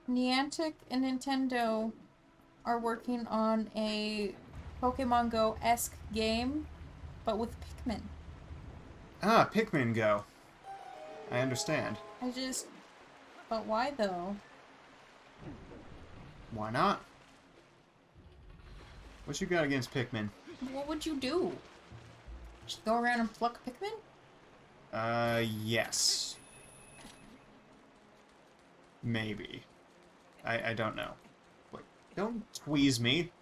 Niantic and Nintendo are working on a Pokemon Go-esque game, but with Pikmin. Ah, Pikmin Go. I understand. I just... But why, though? Why not? What you got against Pikmin? What would you do? Just go around and pluck Pikmin? Yes. Maybe. I don't know. Wait, don't squeeze me.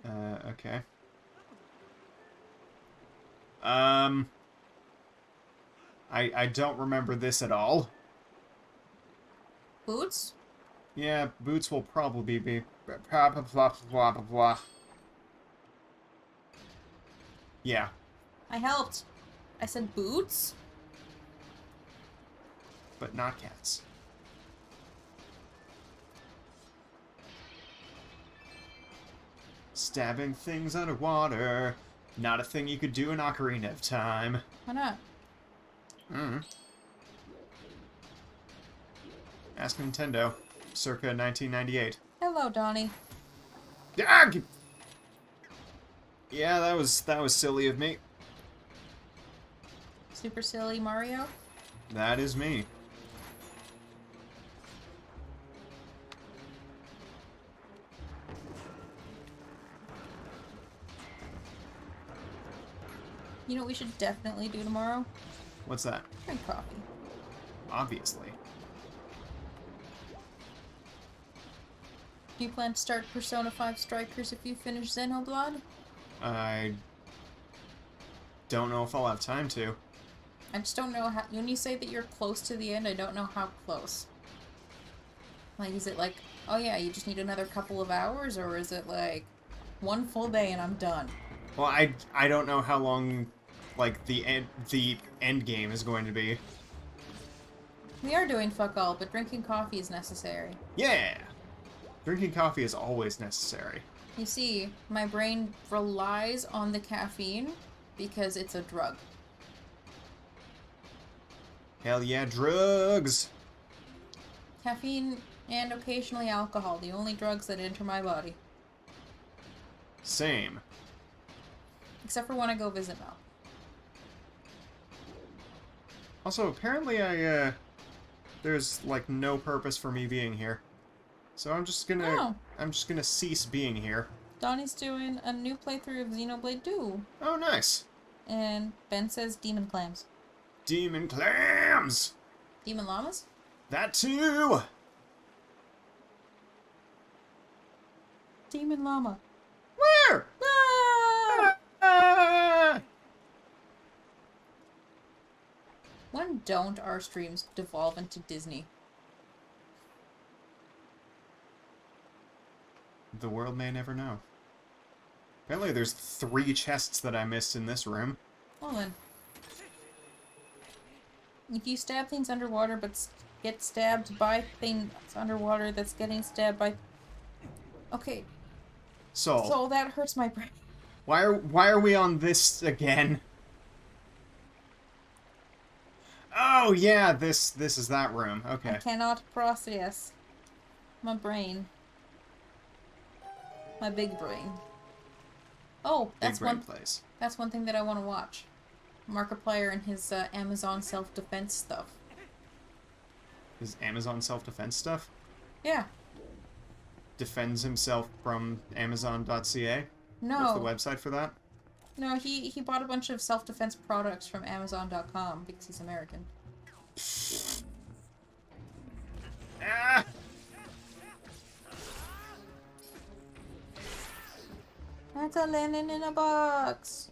Okay. I don't remember this at all. Boots? Yeah, boots will probably be blah blah blah blah blah blah. Yeah. I helped. I said boots? But not cats. Stabbing things underwater. Not a thing you could do in Ocarina of Time. Why not? Ask Nintendo. Circa 1998. Hello, Donnie. Ah! Yeah, that was silly of me. Super silly Mario? That is me. You know what we should definitely do tomorrow? What's that? Drink coffee. Obviously. Do you plan to start Persona 5 Strikers if you finish Xenoblade? I don't know if I'll have time to. I just don't know how... When you say that you're close to the end, I don't know how close. Like, is it like, oh yeah, you just need another couple of hours? Or is it like, one full day and I'm done? Well, I don't know how long, like, the end game is going to be. We are doing fuck all, but drinking coffee is necessary. Yeah! Drinking coffee is always necessary. You see, my brain relies on the caffeine because it's a drug. Hell yeah, drugs! Caffeine and occasionally alcohol, the only drugs that enter my body. Same. Except for when I go visit Mel. Also, apparently there's, like, no purpose for me being here. So I'm just gonna cease being here. Donnie's doing a new playthrough of Xenoblade 2. Oh, nice. And Ben says demon clams. Demon clams! Demon llamas? That too! Demon llama. Where? Ah! Ah! When don't our streams devolve into Disney? The world may never know. Apparently there's 3 chests that I missed in this room. Well then. If you stab things underwater but get stabbed by things underwater that's getting stabbed by... Okay. So that hurts my brain. Why are we on this again? Oh yeah, this is that room. Okay. I cannot process my brain. My big brain. Oh, that's Big brain place. That's one thing that I want to watch. Markiplier and his Amazon self-defense stuff. His Amazon self-defense stuff? Yeah. Defends himself from Amazon.ca? No. What's the website for that? No, he bought a bunch of self-defense products from Amazon.com because he's American. Ah! That's a linen in a box.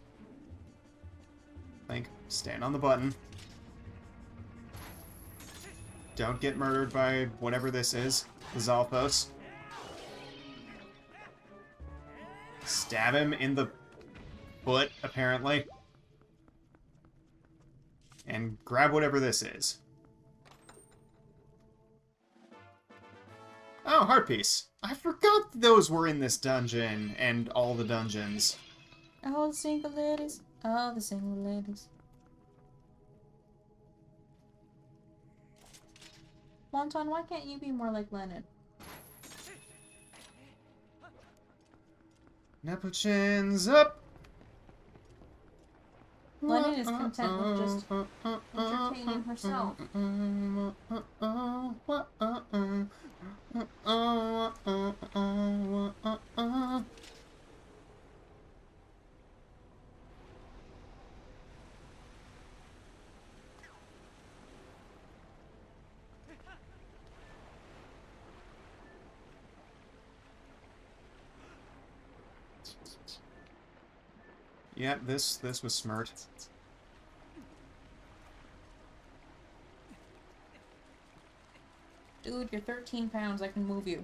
Link, stand on the button. Don't get murdered by whatever this is. The Zalpos. Stab him in the foot, apparently. And grab whatever this is. Oh, heart piece. I forgot those were in this dungeon and all the dungeons. All the single ladies. All the single ladies. Wonton, why can't you be more like Lennon? Nepochin's up! Lennon is content with just entertaining herself. Yeah, this was smart. Dude, you're 13 pounds. I can move you.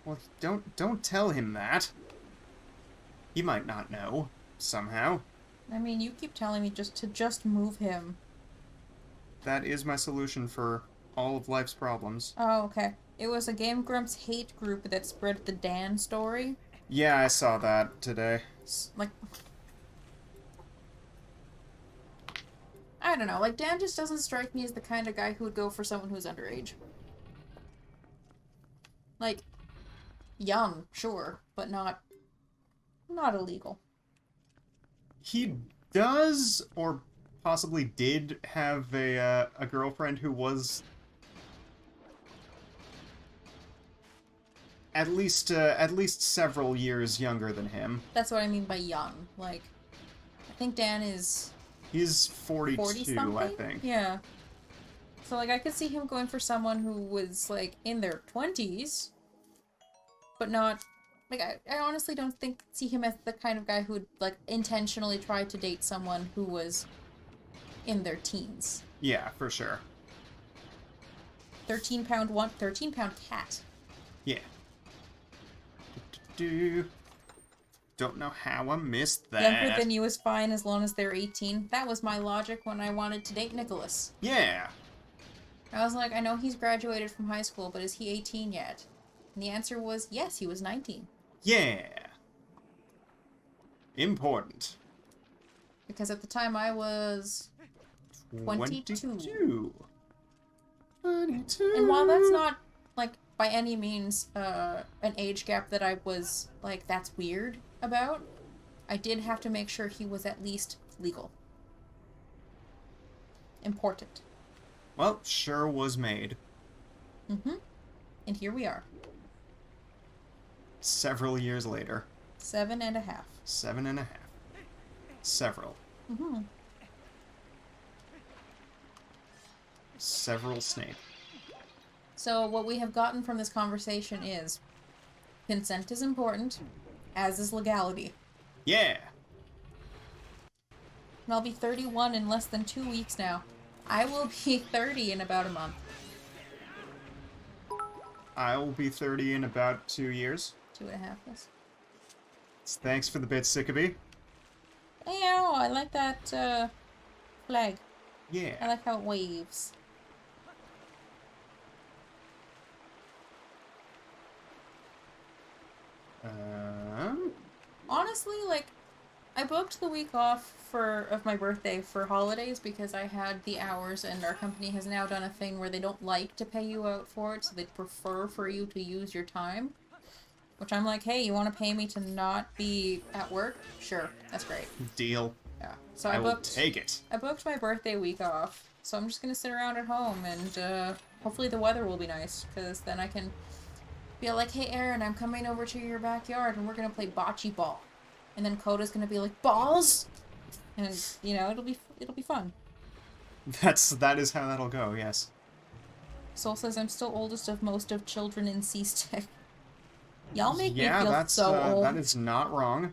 Well, don't tell him that. He might not know, somehow. I mean, you keep telling me just move him. That is my solution for all of life's problems. Oh, okay. It was a Game Grumps hate group that spread the Dan story. Yeah, I saw that today. Like, I don't know. Like, Dan just doesn't strike me as the kind of guy who would go for someone who's underage. Like, young, sure, but not illegal. He does, or possibly did, have a girlfriend who was at least several years younger than him. That's what I mean by young. Like, I think Dan is... He's 42, 40-something? I think. Yeah. So, like, I could see him going for someone who was, like, in their 20s, but not... Like, I honestly don't see him as the kind of guy who would, like, intentionally try to date someone who was in their teens. Yeah, for sure. 13-pound cat. Yeah. Don't know how I missed that. Younger than you is fine as long as they're 18. That was my logic when I wanted to date Nicholas. Yeah. I was like, I know he's graduated from high school, but is he 18 yet? And the answer was, yes, he was 19. Yeah. Important. Because at the time I was 22. 22. And while that's not, like, by any means an age gap that I was, like, that's weird about, I did have to make sure he was at least legal. Important. Well, sure was made. Mm-hmm. And here we are. Several years later. 7.5. 7.5. Several. Mm-hmm. Several Snape. So what we have gotten from this conversation is consent is important, as is legality. Yeah. And I'll be 31 in less than 2 weeks now. I will be 30 in about a month. I'll be 30 in about 2 years. 2.5, yes. Thanks for the bit, Sickaby. Yeah, I like that flag. I Yeah. like how it waves. Honestly, like, I booked the week off of my birthday for holidays because I had the hours, and our company has now done a thing where they don't like to pay you out for it, so they prefer for you to use your time. Which I'm like, hey, you want to pay me to not be at work? Sure, that's great. Deal. Yeah. So I will take it. I booked my birthday week off, so I'm just gonna sit around at home, and hopefully the weather will be nice, because then I can be like, hey, Aaron, I'm coming over to your backyard, and we're gonna play bocce ball. And then Coda's gonna be like, balls? And, you know, it'll be fun. That is how that'll go, yes. Soul says, I'm still oldest of most of children in C-Stick. Y'all make me Yeah, feel that's so old. that is not wrong.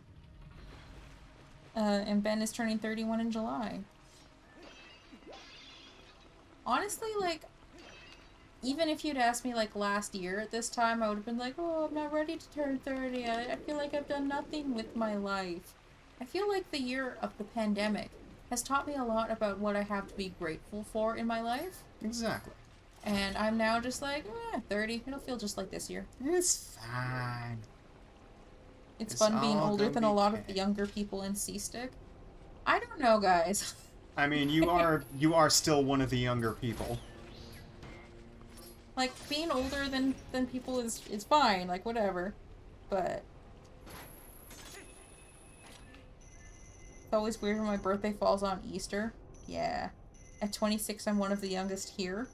And Ben is turning 31 in July. Honestly, like, even if you'd asked me, like, last year at this time, I would have been like, oh, I'm not ready to turn 30. I feel like I've done nothing with my life. I feel like the year of the pandemic has taught me a lot about what I have to be grateful for in my life. Exactly. And I'm now just like, 30. It'll feel just like this year. It's fine. It's fun being all older gonna than be a lot of okay. the younger people in C-Stick. I don't know, guys. I mean, you are still one of the younger people. Like, being older than people is fine, like, whatever. But it's always weird when my birthday falls on Easter. Yeah. At 26, I'm one of the youngest here.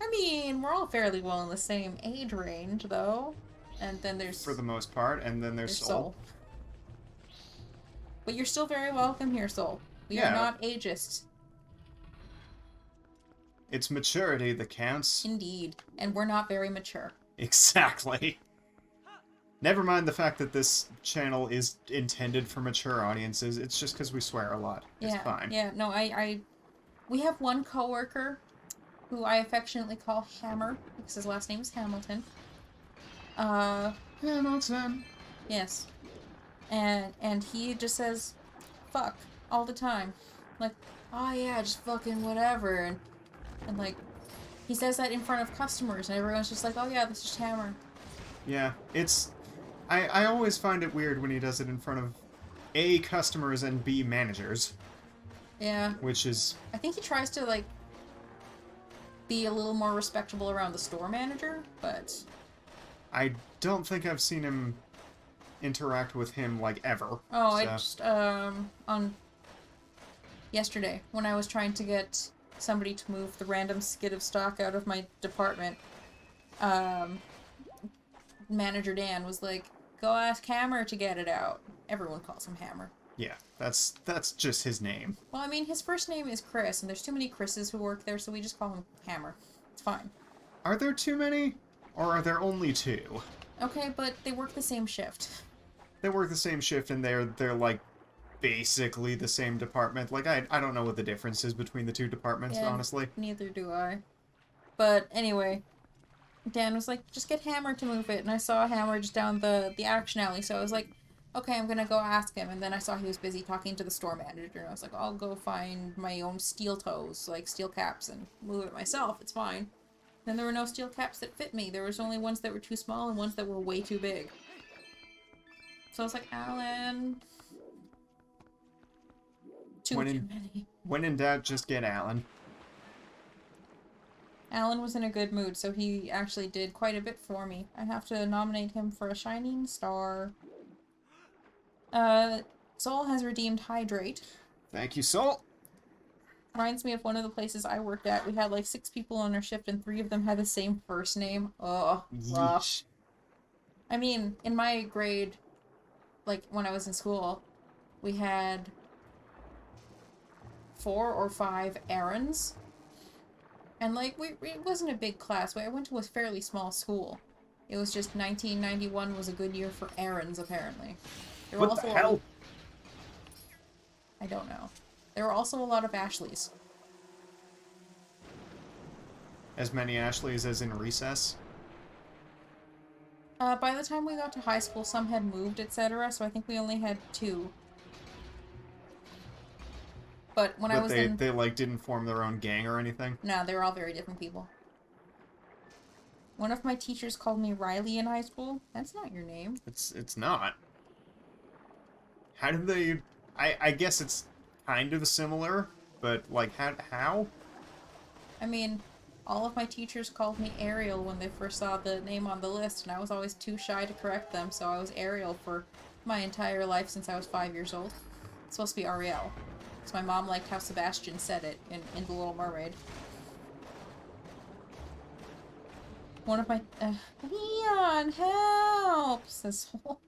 I mean, we're all fairly well in the same age range, though. And then For there's... the most part, and then there's Soul. Soul. But you're still very welcome here, Soul. We are not ageist. It's maturity that counts. Indeed. And we're not very mature. Exactly. Never mind the fact that this channel is intended for mature audiences, it's just because we swear a lot. It's fine. Yeah, no, we have one coworker who I affectionately call Hammer, because his last name is Hamilton. Hamilton. Yes. And he just says, fuck, all the time. Like, oh yeah, just fucking whatever, and like, he says that in front of customers, and everyone's just like, oh yeah, this is Hammer. Yeah, it's... I always find it weird when he does it in front of A, customers, and B, managers. Yeah. Which is... I think he tries to, like, be a little more respectable around the store manager, but... I don't think I've seen him interact with him, like, ever. Oh, so. I just, on... yesterday, when I was trying to get somebody to move the random skid of stock out of my department, Manager Dan was like, go ask Hammer to get it out. Everyone calls him Hammer. Yeah, that's just his name. Well, I mean, his first name is Chris, and there's too many Chris's who work there, so we just call him Hammer. It's fine. Are there too many? Or are there only two? Okay, but they work the same shift. They work the same shift, and they're like, basically the same department. Like, I don't know what the difference is between the two departments, honestly. Neither do I. But anyway, Dan was like, just get Hammer to move it, and I saw Hammer just down the action alley, so I was like, okay, I'm gonna go ask him, and then I saw he was busy talking to the store manager, and I was like, I'll go find my own steel toes, like steel caps, and move it myself, it's fine. Then there were no steel caps that fit me, there was only ones that were too small and ones that were way too big. So I was like, Alan... Too many. When in doubt, just get Alan. Alan was in a good mood, so he actually did quite a bit for me. I have to nominate him for a Shining Star. Soul has redeemed Hydrate. Thank you, Soul. Reminds me of one of the places I worked at. We had like 6 people on our shift, and 3 of them had the same first name. Oh, rough. I mean, in my grade, like when I was in school, we had 4 or 5 errands. And, like, it wasn't a big class. I went to a fairly small school. It was just 1991 was a good year for errands, apparently. There were what the hell? I don't know. There were also a lot of Ashleys. As many Ashleys as in recess? By the time we got to high school, some had moved, etc., so I think we only had 2. But when I was in... they, like, didn't form their own gang or anything? No, they were all very different people. One of my teachers called me Riley in high school. That's not your name. It's not. How did they... I guess it's kind of similar, but, like, how? I mean, all of my teachers called me Ariel when they first saw the name on the list, and I was always too shy to correct them, so I was Ariel for my entire life since I was 5 years old. It's supposed to be Ariel. So my mom liked how Sebastian said it in The Little Mermaid. One of my... Leon, help! Says Soul.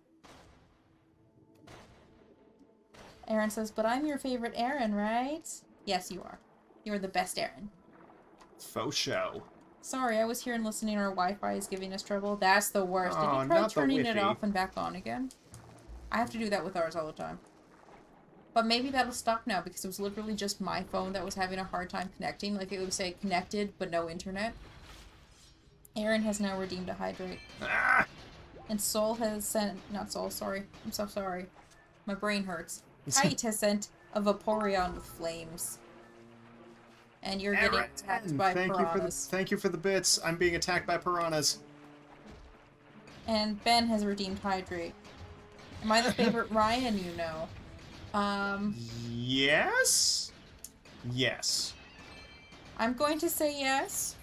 Aaron says, but I'm your favorite Aaron, right? Yes, you are. You're the best Aaron. Faux show. Sorry, I was here and listening. Our Wi-Fi is giving us trouble. That's the worst. Did you try turning it off and back on again? I have to do that with ours all the time. But maybe that'll stop now because it was literally just my phone that was having a hard time connecting. Like, it would say connected, but no internet. Aaron has now redeemed a Hydrate. Ah! And Soul has sent... Not Soul, sorry. I'm so sorry. My brain hurts. Kite has sent a Vaporeon with flames. And you're getting attacked by piranhas. Thank you for the bits. I'm being attacked by piranhas. And Ben has redeemed Hydrate. Am I the favorite Ryan you know? Yes? Yes. I'm going to say yes.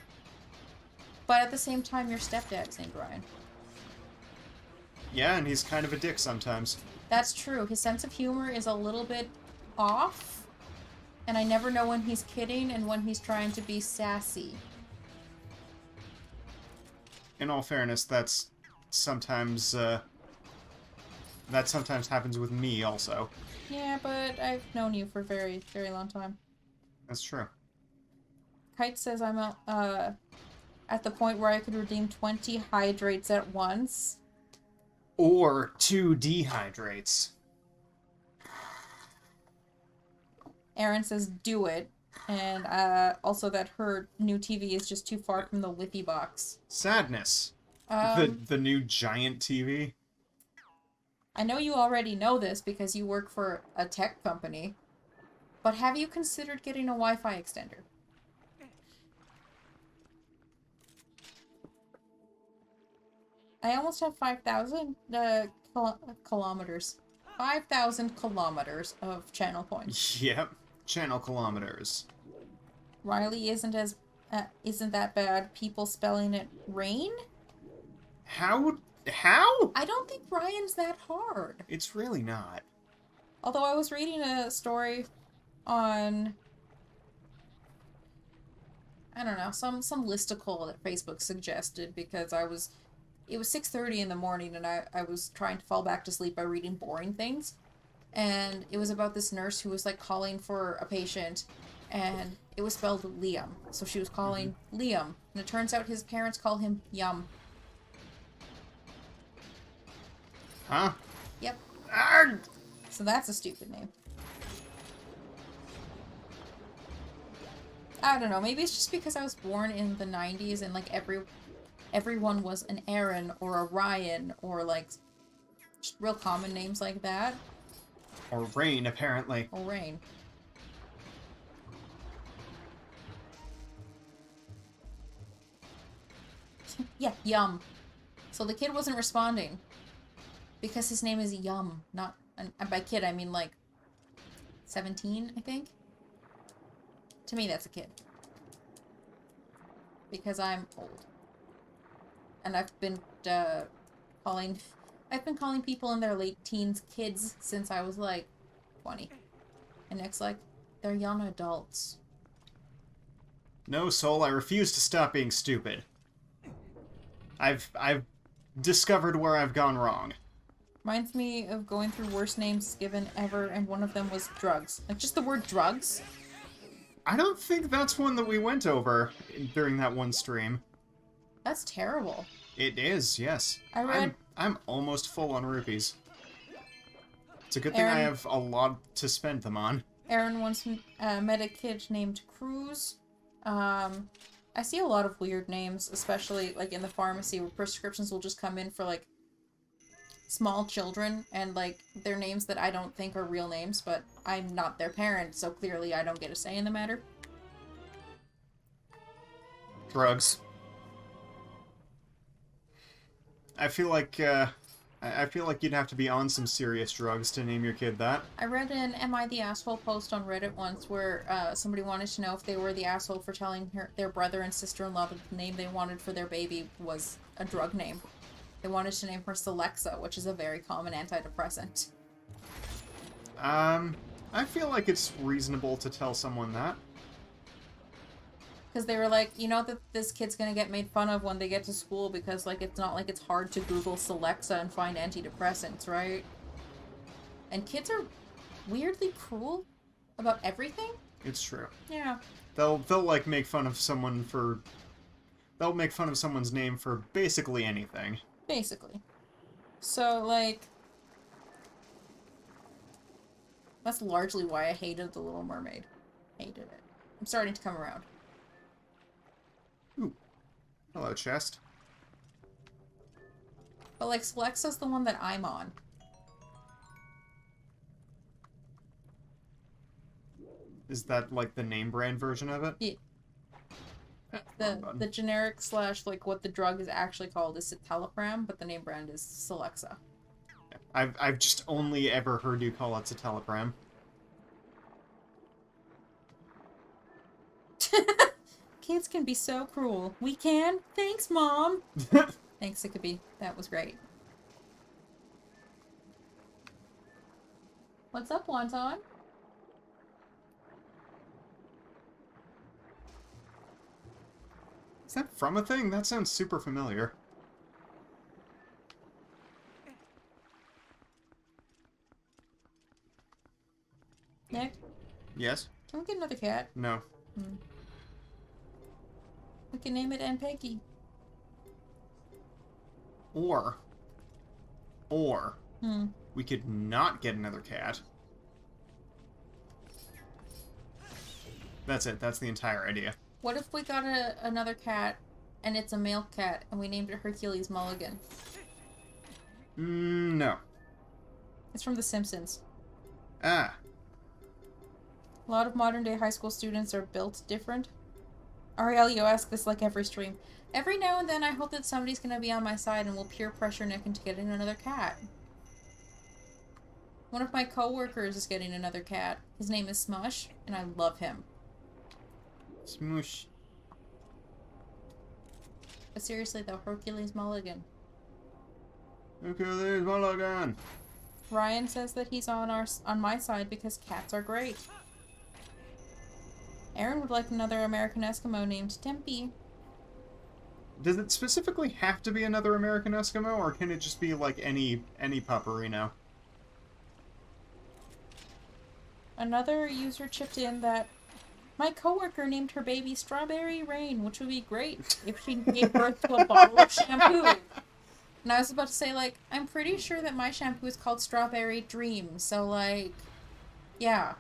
But at the same time, your stepdad's named Ryan. Yeah, and he's kind of a dick sometimes. That's true. His sense of humor is a little bit off. And I never know when he's kidding and when he's trying to be sassy. In all fairness, that sometimes happens with me also. Yeah, but I've known you for a very, very long time. That's true. Kite says I'm at the point where I could redeem 20 hydrates at once. Or 2 dehydrates. Erin says do it. And also that her new TV is just too far from the Wi-Fi box. Sadness. The new giant TV. I know you already know this because you work for a tech company. But have you considered getting a Wi-Fi extender? I almost have 5,000 kilometers. 5,000 kilometers of channel points. Yep. Channel kilometers. Riley isn't that bad. People spelling it rain? How? I don't think Ryan's that hard. It's really not. Although I was reading a story on, I don't know, some listicle that Facebook suggested because it was 6:30 in the morning and I was trying to fall back to sleep by reading boring things. And it was about this nurse who was like calling for a patient and it was spelled Liam. So she was calling Liam. And it turns out his parents call him Yum. Huh? Yep. Arrgh! So that's a stupid name. I don't know, maybe it's just because I was born in the 90s and like everyone was an Aaron or a Ryan or like just real common names like that. Or Rain, apparently. Or Rain. Yeah, Yum. So the kid wasn't responding. Because his name is Yum, not... And by kid, I mean, like, 17, I think? To me, that's a kid. Because I'm old. And I've been, calling people in their late teens kids since I was, like, 20. And Nick's like, they're young adults. No, Soul, I refuse to stop being stupid. I've discovered where I've gone wrong. Reminds me of going through worst names given ever, and one of them was drugs. Like, just the word drugs. I don't think that's one that we went over during that one stream. That's terrible. It is, yes. I read... I'm almost full on rupees. It's a good thing I have a lot to spend them on. Aaron once met a kid named Cruz. I see a lot of weird names, especially, like, in the pharmacy, where prescriptions will just come in for, like, small children, and, like, they're names that I don't think are real names, but I'm not their parent, so clearly I don't get a say in the matter. Drugs. I feel like you'd have to be on some serious drugs to name your kid that. I read an Am I the Asshole post on Reddit once where somebody wanted to know if they were the asshole for telling their brother and sister-in-law that the name they wanted for their baby was a drug name. They wanted to name her Celexa, which is a very common antidepressant. I feel like it's reasonable to tell someone that. Because they were like, you know that this kid's gonna get made fun of when they get to school because, like, it's not like it's hard to Google Celexa and find antidepressants, right? And kids are weirdly cruel about everything. It's true. Yeah. They'll like make fun of someone for... They'll make fun of someone's name for basically anything. Basically. So, like... That's largely why I hated The Little Mermaid. Hated it. I'm starting to come around. Ooh. Hello, chest. But, like, Celexa's the one that I'm on. Is that, like, the name brand version of it? Yeah. the button. generic slash like what the drug is actually called is citalopram, but the name brand is Celexa. I've just only ever heard you call it citalopram. Kids can be so cruel. We can? Thanks, Mom! Thanks, Ickaby. That was great. What's up, Wonton? Is that from a thing? That sounds super familiar. Nick? Yes? Can we get another cat? No. We can name it Aunt Peggy. Or we could not get another cat. That's it. That's the entire idea. What if we got another cat, and it's a male cat, and we named it Hercules Mulligan? No. It's from The Simpsons. Ah. A lot of modern-day high school students are built different. Ariel, you ask this like every stream. Every now and then I hope that somebody's gonna be on my side and will peer pressure Nick into getting another cat. One of my co-workers is getting another cat. His name is Smush, and I love him. Smoosh. But seriously though, Hercules Mulligan. Hercules Mulligan. Ryan says that he's on my side because cats are great. Aaron would like another American Eskimo named Tempe. Does it specifically have to be another American Eskimo, or can it just be like any pupperino? Another user chipped in that my coworker named her baby Strawberry Rain, which would be great if she gave birth to a bottle of shampoo. And I was about to say, like, I'm pretty sure that my shampoo is called Strawberry Dream, so, like, yeah.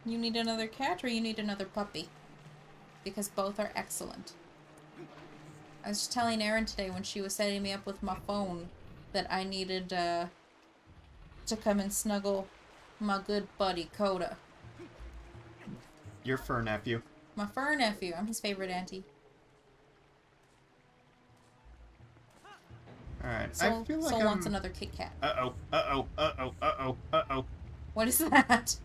You need another cat or you need another puppy? Because both are excellent. I was just telling Erin today when she was setting me up with my phone that I needed to come and snuggle my good buddy Coda. Your fur nephew. My fur nephew. I'm his favorite auntie. Alright, Soul, I feel like Soul I'm... wants another Kit Kat. Uh-oh, uh-oh, uh-oh, uh-oh, uh-oh. What is that?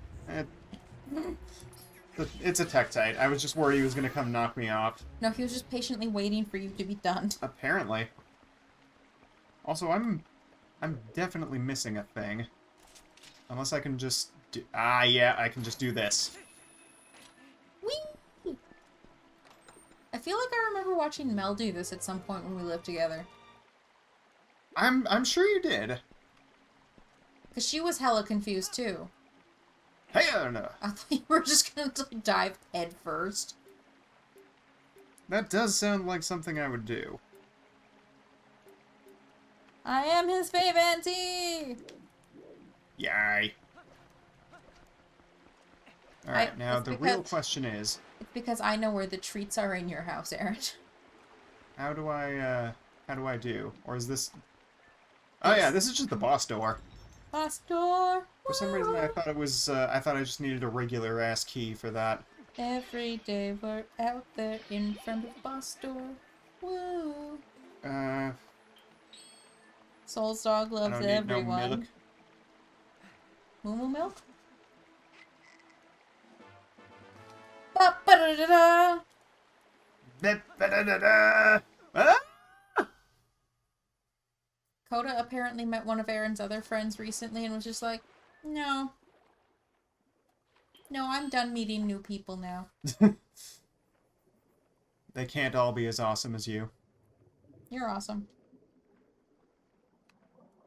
It's a Tektite. I was just worried he was gonna come knock me off. No, he was just patiently waiting for you to be done. Apparently. Also, I'm definitely missing a thing. Unless I can just do... Ah, yeah, I can just do this. Whee! I feel like I remember watching Mel do this at some point when we lived together. I'm sure you did. Because she was hella confused, too. Hey, I don't know. I thought you were just gonna dive head first. That does sound like something I would do. I am his fave auntie! Yay. Alright, now the real question is... It's because I know where the treats are in your house, Aaron. How do I do? Or is this... Oh yeah, this is just the boss door. Boss door! For some reason I thought it was, I thought I just needed a regular ass key for that. Every day we're out there in front of the boss door. Woo! Soul's dog loves I don't need everyone. no milk. Moo moo milk? Ba-ba-da-da-da! Da-da-da-da-da. Ah! Coda apparently met one of Aaron's other friends recently and was just like, no. No, I'm done meeting new people now. They can't all be as awesome as you. You're awesome.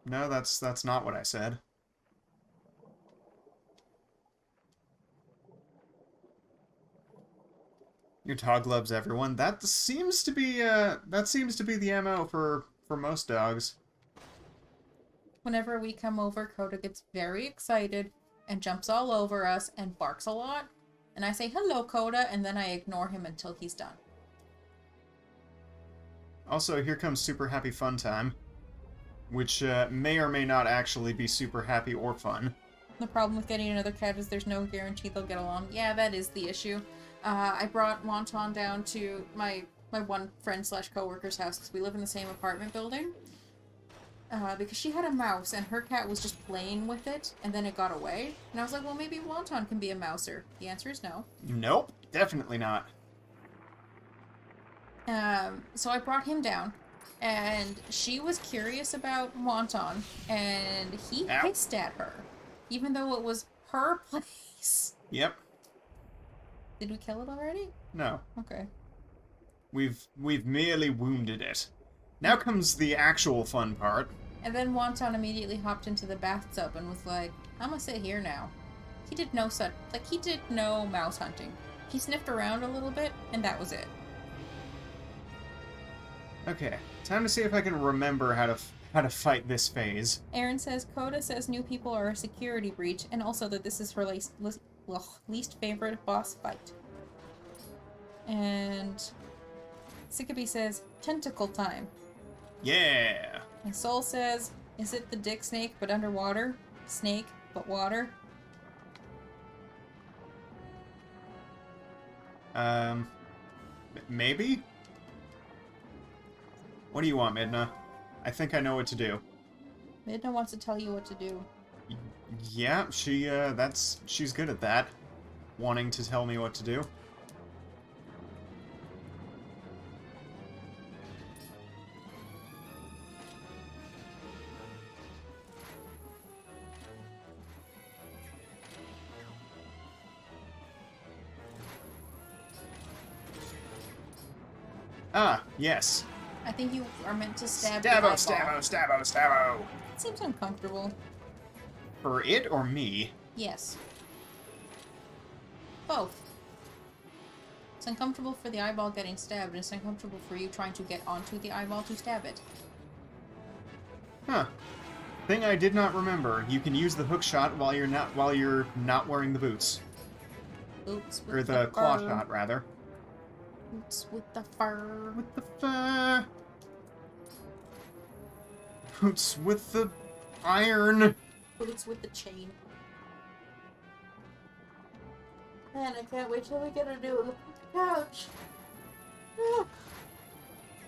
No, that's not what I said. Your dog loves everyone. That seems to be the MO for most dogs. Whenever we come over, Coda gets very excited and jumps all over us and barks a lot. And I say, hello, Coda, and then I ignore him until he's done. Also, here comes Super Happy Fun Time. which may or may not actually be super happy or fun. The problem with getting another cat is there's no guarantee they'll get along. Yeah, that is the issue. I brought Wonton down to my one friend slash coworker's house because we live in the same apartment building. Because she had a mouse and her cat was just playing with it and then it got away. And I was like, well, maybe Wonton can be a mouser. The answer is no. Nope, definitely not. So I brought him down and she was curious about Wonton and he hissed at her. Even though it was her place. Yep. Did we kill it already? No. Okay. We've merely wounded it. Now comes the actual fun part. And then Wonton immediately hopped into the bathtub and was like, I'm gonna sit here now. He did no mouse hunting. He sniffed around a little bit, and that was it. Okay, time to see if I can remember how to fight this phase. Erin says, Coda says new people are a security breach, and also that this is her least favorite boss fight. And Sickaby says, tentacle time. Yeah! And Soul says, is it the dick snake but underwater? Snake but water? Maybe? What do you want, Midna? I think I know what to do. Midna wants to tell you what to do. Yeah, she's good at that. Wanting to tell me what to do. Ah, yes. I think you are meant to stab the Stabbo, eyeball. stabbo, stabbo, stabbo! It seems uncomfortable. For it or me? Yes. Both. It's uncomfortable for the eyeball getting stabbed, and it's uncomfortable for you trying to get onto the eyeball to stab it. Huh. Thing I did not remember. You can use the hook shot while you're not wearing the boots. Boots with Or the claw shot, rather. Boots with the fur. With the fur. Boots with the iron. Boots with the chain. Man, I can't wait till we get to do it on the couch.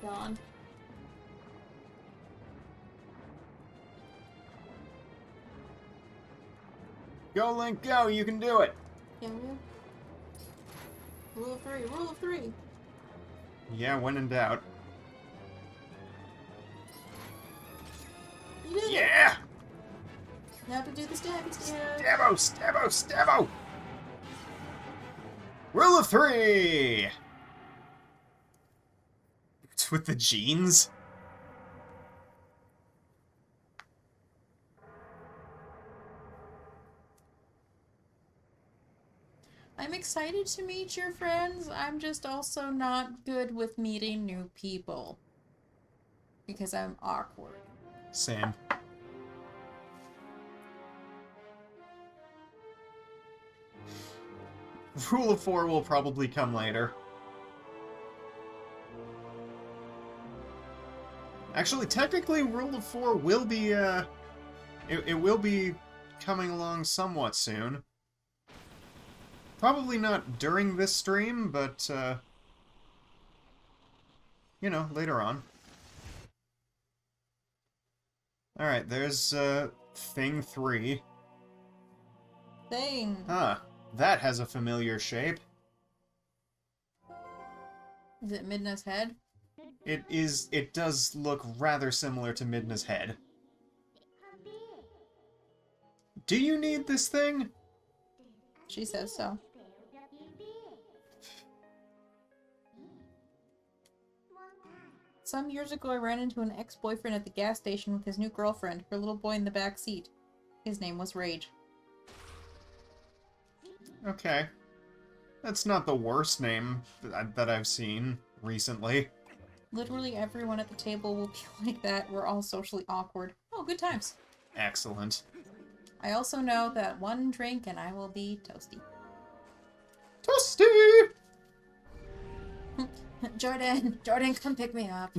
Yawn. Go, Link, go! You can do it! Can you? Rule of three. Rule of three. Yeah, when in doubt. You did it. Yeah! Now to do the stabby stab. Stabbo, stabbo, stabbo! Rule of three! It's with the jeans? I'm excited to meet your friends. I'm just also not good with meeting new people. Because I'm awkward. Same. Rule of 4 will probably come later. Actually, technically, Rule of 4 will be, it will be coming along somewhat soon. Probably not during this stream, but, you know, later on. Alright, there's, Thing 3. Thing. Ah, that has a familiar shape. Is it Midna's head? It does look rather similar to Midna's head. Do you need this thing? She says so. Some years ago, I ran into an ex-boyfriend at the gas station with his new girlfriend, her little boy in the back seat. His name was Rage. Okay. That's not the worst name that I've seen recently. Literally everyone at the table will be like that. We're all socially awkward. Oh, good times. Excellent. I also know that one drink and I will be toasty. Toasty! Jordan, come pick me up.